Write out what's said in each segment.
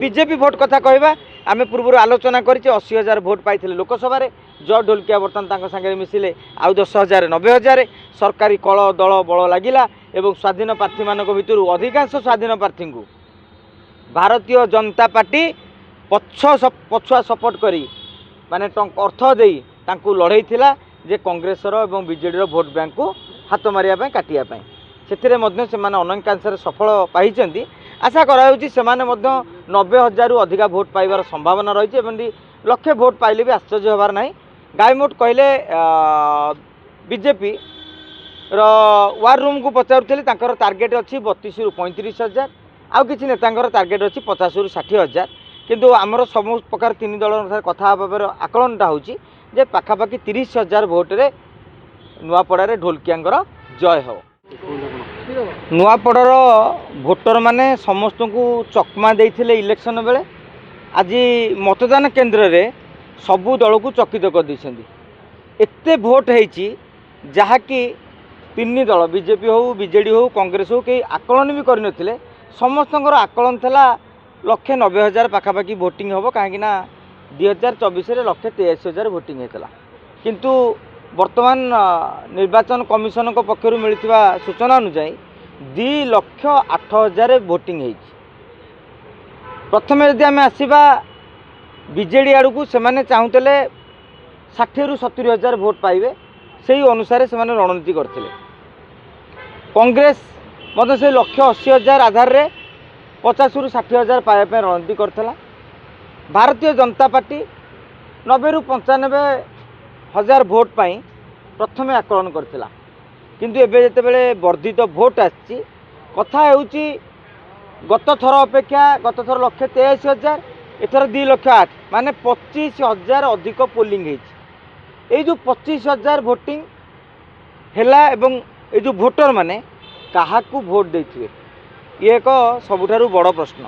BJP vote कथा कहवा आम पूर्व आलोचना कर 80,000 भोट पाई लोकसभा जय ढोलकिया बर्तमान सागे मिसिले आउ 10,000 90,000 सरकारी कल दल बल लगिला एवं स्वाधीन प्रार्थी मान भर अधिकांश स्वाधीन प्रार्थी को भारतीय जनता पार्टी पछुआ सपोर्ट करी माने अर्थ दे लड़ई जे कांग्रेसर और बीजेडी भोट बैंक को हाथ मारिया काटिया से अनेकांश सफल पाई आशा कराई 90,000 अधिका भोट पाइबार संभावना रही लक्षे भोट पाइले भी आश्चर्य होबार ना गायमोट कहले बीजेपी वार रूम को पचारूली टार्गेट अच्छी 32 ରୁ 35,000 आउ कि नेता टार्गेट अच्छी 50 ରୁ 60,000 किंतु आमर सब प्रकार तीन दल कथा आकलनटा हूँ जे पाखापाखि 30,000 भोट्रे नुआपड़ारे ढोलकिया जय हो। नुआपड़ार भोटर माने समस्त को चकमा देते इलेक्शन बेले आज मतदान केन्द्र में सबू दल को चकित कर देछंदी। एते भोट होईची जहाँकि तीन दल बीजेपी हो बीजेडी हो कांग्रेस हो कई आकलन भी करनथिले समस्त आकलन थला 190,000 पाखापाखि भोटिंग हम कहीं 2024 183,000 भोटिंग होता किंतु वर्तमान निर्वाचन कमिशन पक्षर मिलता सूचना अनुसार 2,08,000 भोटिंग हो। प्रथम यदि आम आसवा बीजेडी आड़ को से चाहूले 60 ରୁ 70,000 भोट पाइबे से अनुसार से रणनीति करते कांग्रेस मत से 180,000 आधार रे 50 ରୁ 60,000 पाइबा रणनीति करथिला। भारतीय जनता पार्टी 90 ରୁ 95,000 भोट पाई प्रथमे आकलन करथिला किंतु एबे जेते बेले वर्धित भोट आछि कथा हेउची गत थर अपेक्षा गत थर 183,000 एथर 2,08,000 माने 25,000 अधिक पोलिंग हेछि। ए जो 25,000 भोटिंग हेला एवं ए जो भोटर माने काहाकू भोट देथिबे ये एक सबुठारु बड़ प्रश्न।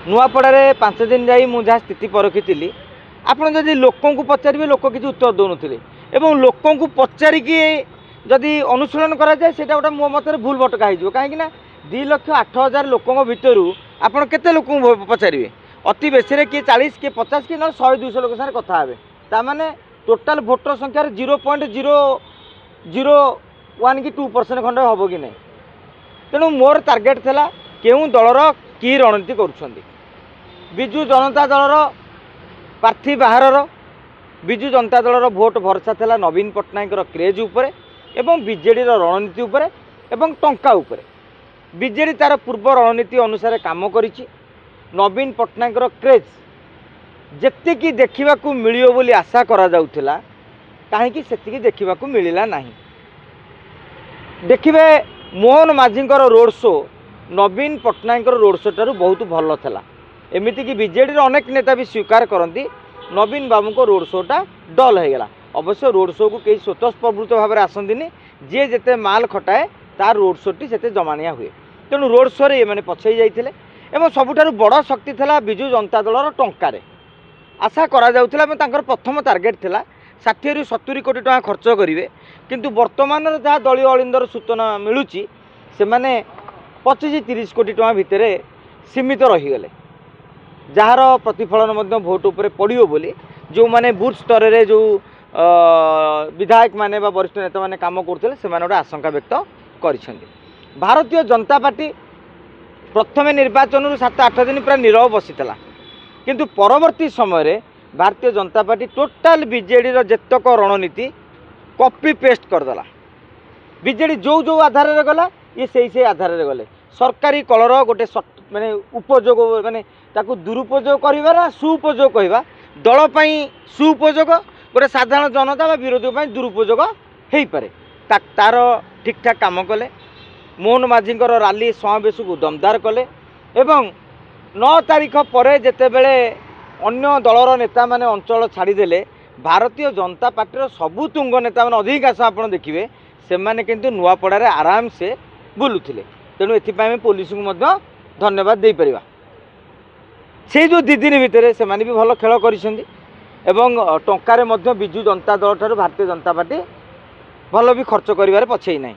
नुआपड़ारे 5 दिन जाई मु जहाँ स्थिति परखी आपन जदि लोकों को पचारे लोक किसी उत्तर दौन एवं लोकों को पचारिकी जदि अनुशीलन करा जाए सेटा गोटे मो मत भूल भटका हो कहीं 2,08,000 लोकों भितर आपड़ केते लोक पचारे अति बेसी किए 40 किए 50 कि 100-200 लोक साथ कथा हे ताने टोटाल भोटर संख्यार 0.001 कि 2% खंड हम कि नहीं। तेणु मोर टार्गेट था केउं दलर कि रणनीति करुछंदी विजु जनता दलर प्रार्थी बाहर विजु जनता दलर भोट भरसा था नवीन पट्टनायक क्रेज उपरे एवं बीजेडी रणनीति उपरे एवं टंका उपरे बीजेडी तार पूर्व रणनीति अनुसार काम करिछि। नवीन पट्टनायक क्रेज जेतिकी देखा मिलियो बोली आशा करा जाउथिला कहीं सेतिकी देखा मिलला नहीं। देखिए मोहन माझींकर रोड शो नवीन पट्टनायक रोड शो टारू बहुत भल था एमती कि बीजेडी अनेक नेता भी स्वीकार करती नवीन बाबू को रोड शोटा डल हो गला। अवश्य रोड शो को कई स्वतःस्फूर्त भाव में आसती जी जिते माल खटाए तार रोड शोटी से जमाणिया हुए तेणु रोड शो ये मैंने पछई जाते और सबुठारु बड़ शक्ति था विजु जनता दलर टंकार आशा करा प्रथम टार्गेट था 60 ରୁ 70 कोटी टका खर्च करेंगे किंतु वर्तमान जहाँ दलीय अलिंदर सूचना मिलूँ से 25-30 कोटी टका भितर सीमित रहीगले जार प्रतिफलन भोट उपर पड़ो बोली जो माने बूथ स्तर में जो विधायक माने वरिष्ठ नेता माने काम करते से गोटे आशंका व्यक्त कर। भारतीय जनता पार्टी प्रथम निर्वाचन 7-8 दिन पूरा नीरव बसीला किंतु परवर्ती समय Bharatiya Janata party total BJD जेतक रणनीति कॉपी पेस्ट करदेला। बीजेडी जो जो आधार रे गला ये से आधार रे गले सरकारी कलर गोटे माने उपयोग माने ताकू दुरुपयोग करवा सुपयोग कहवा दलपाई सुपयोग गोटे साधारण जनता बा विरोधी दुरुपयोग हो पारे तार ठीक ठाक काम कले। मोहन माझींकर राली समावेश को दमदार कले एवं 9 तारीख पर जेतेबेले अन्य दलर नेता माने अंचल छाड़ीदेले भारतीय जनता पार्टी सबू तुंग नेता मैंने अधिकांश आप देखिए से मैंने किंतु नुआपड़ारे आराम से बुलूले तेणु एपाई पुलिस को धन्यवाद दे परिबा। से जो 2 दिन भितर से भी भल खेल कर टंकार विजु जनता दल ठार भारतीय जनता पार्टी भल भी खर्च कर पछई ना।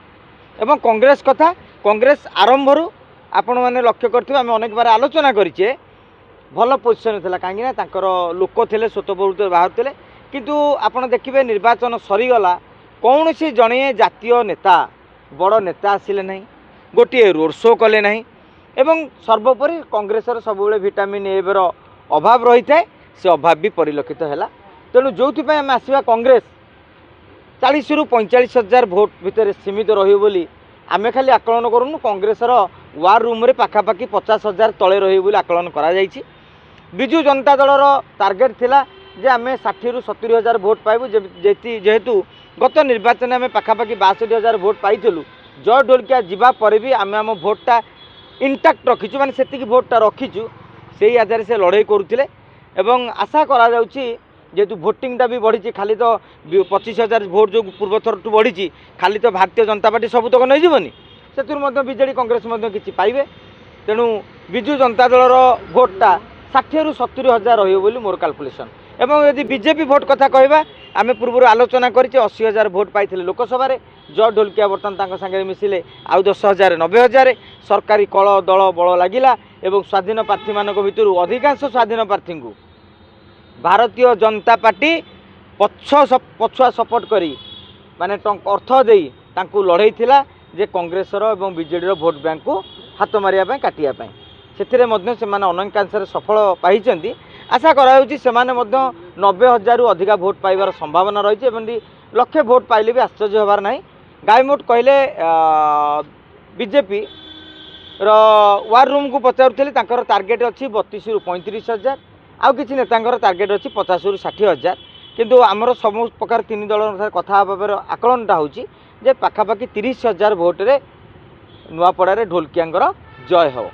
एवं कांग्रेस कथा कांग्रेस आरंभ आपण मैंने लक्ष्य करथिबे आम अनेक बार आलोचना करिचे भल पोजिशन थिला काहेकि ना तांकर लोक थिले स्वतःपूर्त बाहर थिले किंतु आपण देखिबे निर्वाचन सरीगला कौन सी जड़े जातीय नेता बड़ नेता आसिले नहीं गोटे रोड शो कले नहीं एवं सर्वोपरि कांग्रेसर सबुबले विटामिन ए रो अभाव रही है से अभाव भी परिलक्षित है तेणु जो आम आसवा कांग्रेस 40 रु 45,000 भोट भितर सीमित रही आमे खाली आकलन करूँ कांग्रेसर वार रूम रे पाखापाखि 50,000 तले रही आकलन करा जायछि। बिजु जनता दलर टार्गेट थिला जे आमे 60 रु 70,000 भोट पाइबु जेहेतु गत निर्वाचन आम पाखापाखि 62,000 भोट पाइलु जय ढोलकिया जीवा पर भी आम आम भोटा इंटाक्ट रखीचु माने सेतिकी भोटा रखीचु से आधार से लड़ाई करुले एवं आशा करा जाउछि जेहेतु भोटिंगटा भी बढ़ी खाली तो 25,000 भोट जो पूर्व थर टू बढ़ी खाली तो भारतीय जनता पार्टी सबुतक नहीं जीवनी से बीजेडी कांग्रेस किसी पाइबे तेणु विजु जनता दलर भोटा 60 रु 70,000 रही मोर कैलकुलेशन एवं यदि बीजेपी भोट कथा कहवा आम पूर्व आलोचना कर 80,000 भोट पाई लोकसभा जय ढोलकिया बर्तमान सागे मिसिले आउ 10,000 90,000 सरकारी कल दल बल लगिला एवं स्वाधीन प्रार्थी मान भितर अधिकांश स्वाधीन प्रार्थी को भारतीय जनता पार्टी पछुआ सपोर्ट करी माने अर्थ दे लड़ई थिला जे कांग्रेसर एवं बीजेडी भोट बैंक को हाथ मारिया काटिया से अनेकांश सफल पाई आशा कराई से 90,000 रु अधिका भोट पाइबार संभावना रही लक्षे भोट पाइले भी आश्चर्य होबार नहीं। गायमोट कहले बीजेपी वार रूम को पचारुले टार्गेट अच्छी 32 रु 35,000 आउ किसी नेता टार्गेट अच्छी 50 रु 60,000 किंतु आमर सब प्रकार तीन दल कथा आकलनटा होची पाखापाखि 30,000 भोटे नुआपड़ा ढोलकिया जय हो।